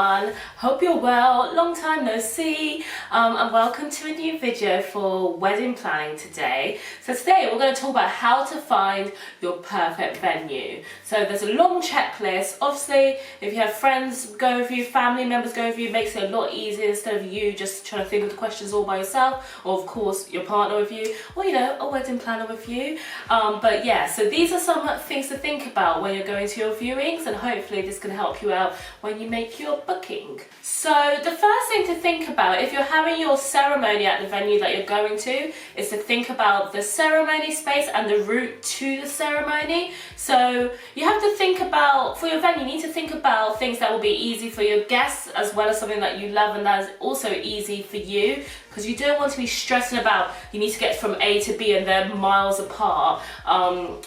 everyone, hope you're well, long time no see, and welcome to a new video for wedding planning today. So today we're going to talk about how to find your perfect venue. So there's a long checklist. Obviously if you have friends go with you, family members go with you, it makes it a lot easier instead of you just trying to think of the questions all by yourself, or of course your partner with you, or you know, a wedding planner with you. But yeah, so these are some things to think about when you're going to your viewings, and hopefully this can help you out when you make your booking. So the first thing to think about if you're having your ceremony at the venue that you're going to is to think about the ceremony space and the route to the ceremony. So you have to think about, for your venue, you need to think about things that will be easy for your guests as well as something that you love and that is also easy for you, because you don't want to be stressing about you need to get from A to B and they're miles apart.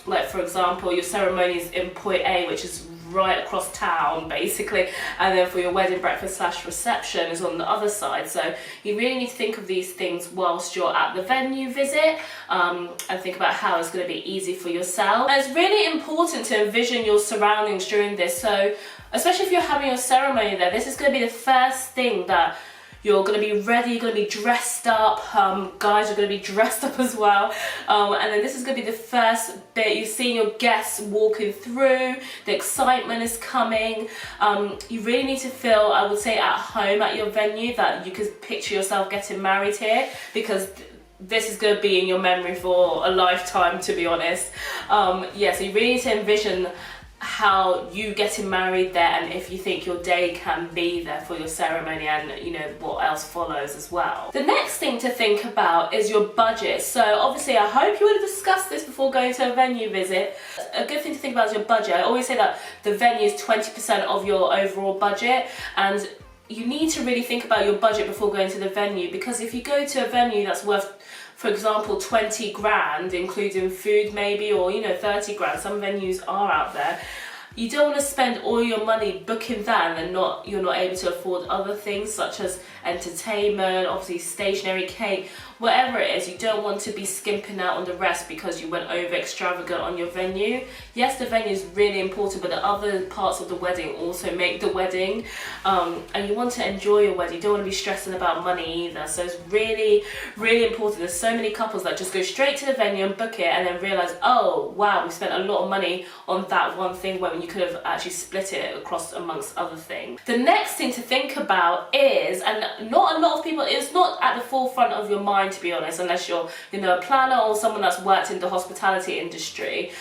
Like for example, your ceremony is in point A, which is right across town basically, and then for your wedding breakfast / reception is on the other side. So you really need to think of these things whilst you're at the venue visit, and think about how it's going to be easy for yourself. And it's really important to envision your surroundings during this. So especially if you're having your ceremony there, this is going to be the first thing that you're going to be ready, you're going to be dressed up, guys are going to be dressed up as well, and then this is going to be the first bit. You're seeing your guests walking through, the excitement is coming. You really need to feel, I would say, at home at your venue, that you could picture yourself getting married here, because this is going to be in your memory for a lifetime, to be honest. Yeah, so you really need to envision how you getting married there, and if you think your day can be there for your ceremony, and you know what else follows as well. The next thing to think about is your budget. So obviously I hope you would have discussed this before going to a venue visit. A good thing to think about is your budget. I always say that the venue is 20% of your overall budget, and you need to really think about your budget before going to the venue, because if you go to a venue that's worth, for example, 20 grand, including food maybe, or you know, 30 grand, some venues are out there, you don't want to spend all your money booking that and then you're not able to afford other things such as entertainment, obviously stationery, cake, whatever it is. You don't want to be skimping out on the rest because you went over extravagant on your venue. Yes, the venue is really important, but the other parts of the wedding also make the wedding, and you want to enjoy your wedding. You don't want to be stressing about money either. So it's really, really important. There's so many couples that just go straight to the venue and book it and then realize, oh wow, we spent a lot of money on that one thing when you could have actually split it across amongst other things. The next thing to think about is, and not a lot of people, it's not at the forefront of your mind, to be honest, unless you're, you know, a planner or someone that's worked in the hospitality industry,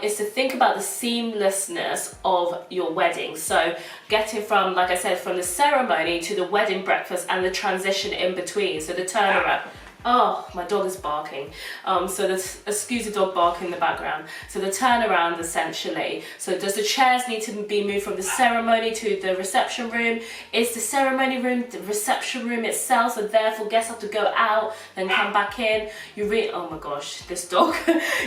is to think about the seamlessness of your wedding. So getting from, like I said, from the ceremony to the wedding breakfast and the transition in between, so the turnaround. Oh, my dog is barking. So excuse the dog barking in the background. So the turnaround essentially. So does the chairs need to be moved from the ceremony to the reception room? Is the ceremony room the reception room itself? So therefore guests have to go out, then come back in. Oh my gosh, this dog.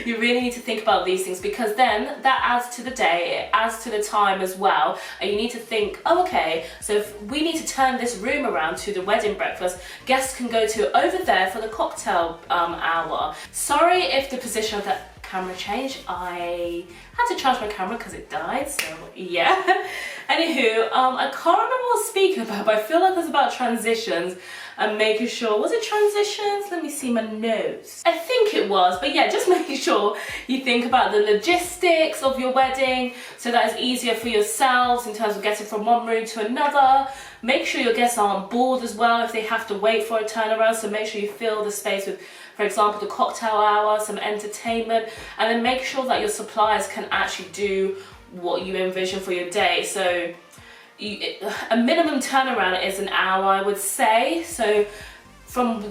You really need to think about these things, because then that adds to the day, it adds to the time as well. And you need to think, oh, okay, so if we need to turn this room around to the wedding breakfast, guests can go to over there for the cocktail hour. Sorry if the position of that camera changed. I had to charge my camera because it died, so yeah. Anywho, I can't remember what I was speaking about, but I feel like it was about transitions and making sure, was it transitions? Let me see my notes. I think it was, but yeah, just making sure you think about the logistics of your wedding so that it's easier for yourselves in terms of getting from one room to another. Make sure your guests are on board as well if they have to wait for a turnaround, so make sure you fill the space with, for example, the cocktail hour, some entertainment, and then make sure that your suppliers can actually do what you envision for your day. So a minimum turnaround is an hour, I would say. So from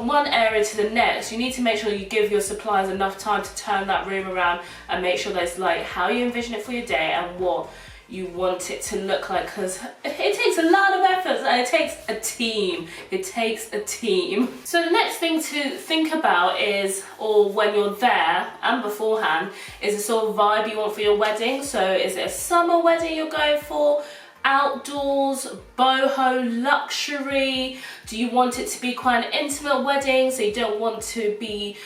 one area to the next, you need to make sure you give your suppliers enough time to turn that room around and make sure that it's like how you envision it for your day and what you want it to look like, because it takes a lot of effort and it takes a team. It takes a team. So the next thing to think about is, or when you're there and beforehand, is the sort of vibe you want for your wedding. So is it a summer wedding you're going for? outdoors, boho, luxury? Do you want it to be quite an intimate wedding, so you don't want to be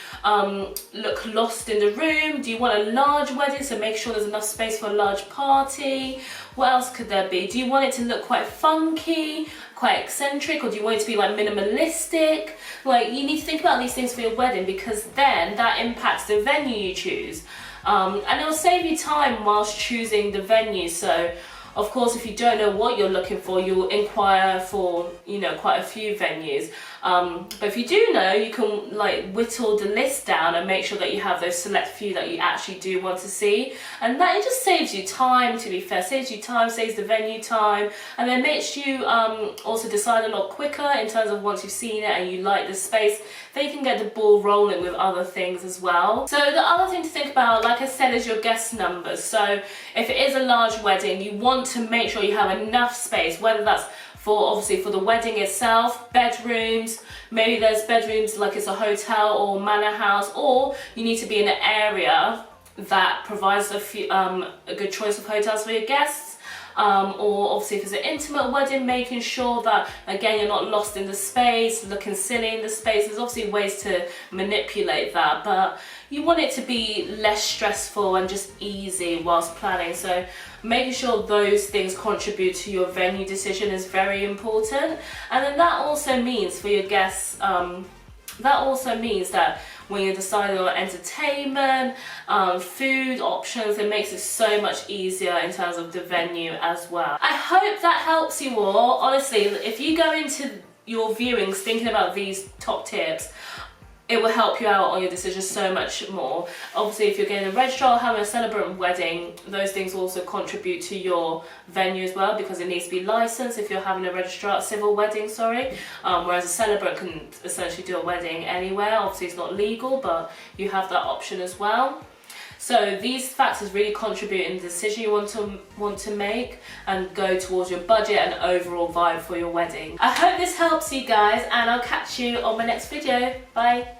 look lost in the room? Do you want a large wedding, so make sure there's enough space for a large party? What else could there be? Do you want it to look quite funky, quite eccentric, or do you want it to be like minimalistic? Like, you need to think about these things for your wedding, because then that impacts the venue you choose. And it'll save you time whilst choosing the venue. So of course, if you don't know what you're looking for, you'll inquire for, you know, quite a few venues. But if you do know, you can like whittle the list down and make sure that you have those select few that you actually do want to see. And that, it just saves you time, to be fair. Saves you time, saves the venue time, and then makes you also decide a lot quicker in terms of once you've seen it and you like the space, then you can get the ball rolling with other things as well. So the other thing to think about, like I said, is your guest numbers. So if it is a large wedding, you want to make sure you have enough space, whether that's for obviously for the wedding itself, bedrooms, maybe there's bedrooms like it's a hotel or manor house, or you need to be in an area that provides a good choice of hotels for your guests. Or obviously if it's an intimate wedding, making sure that again you're not lost in the space, looking silly in the space. There's obviously ways to manipulate that, but you want it to be less stressful and just easy whilst planning. So making sure those things contribute to your venue decision is very important. And then that also means for your guests, that also means that when you're deciding on entertainment, food options, it makes it so much easier in terms of the venue as well. I hope that helps you all. Honestly, if you go into your viewings thinking about these top tips, it will help you out on your decision so much more. Obviously, if you're getting a registrar or having a celebrant wedding, those things will also contribute to your venue as well, because it needs to be licensed if you're having a registrar, civil wedding, sorry. Whereas a celebrant can essentially do a wedding anywhere. Obviously, it's not legal, but you have that option as well. So these factors really contribute in the decision you want to make and go towards your budget and overall vibe for your wedding. I hope this helps you guys, and I'll catch you on my next video. Bye.